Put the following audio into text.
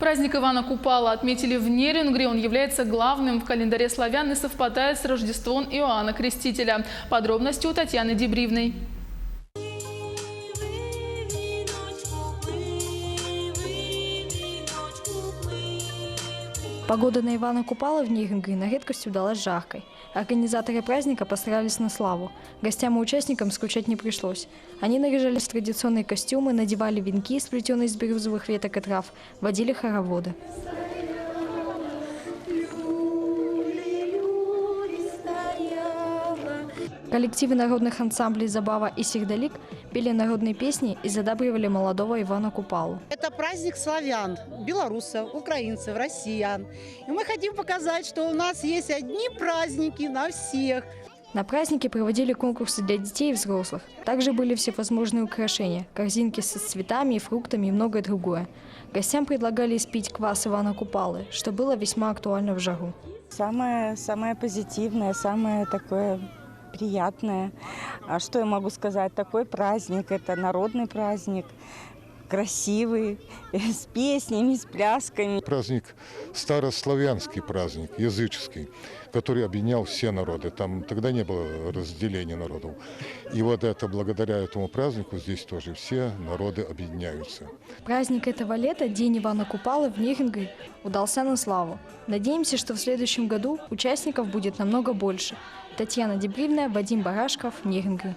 Праздник Ивана Купала отметили в Нерюнгри. Он является главным в календаре славян и совпадает с Рождеством Иоанна Крестителя. Подробности у Татьяны Дебривной. Погода на Ивана Купала в Нерюнгри на редкость удалась жаркой. Организаторы праздника постарались на славу. Гостям и участникам скучать не пришлось. Они наряжались в традиционные костюмы, надевали венки, сплетенные из березовых веток и трав, водили хороводы. Коллективы народных ансамблей «Забава» и «Сердолик» пели народные песни и задабривали молодого Ивана Купалу. Это праздник славян, белорусов, украинцев, россиян. И мы хотим показать, что у нас есть одни праздники на всех. На празднике проводили конкурсы для детей и взрослых. Также были всевозможные украшения, корзинки со цветами и фруктами и многое другое. Гостям предлагали испить квас Ивана Купалы, что было весьма актуально в жару. Самое позитивное, самое такое приятное. А что я могу сказать? Такой праздник, это народный праздник, красивый, с песнями, с плясками. Праздник старославянский праздник, языческий, который объединял все народы. Там тогда не было разделения народов. И вот это благодаря этому празднику здесь тоже все народы объединяются. Праздник этого лета, День Ивана Купалы в Нерюнгри, удался на славу. Надеемся, что в следующем году участников будет намного больше. Татьяна Дебривная, Вадим Барашков, Нерюнгри.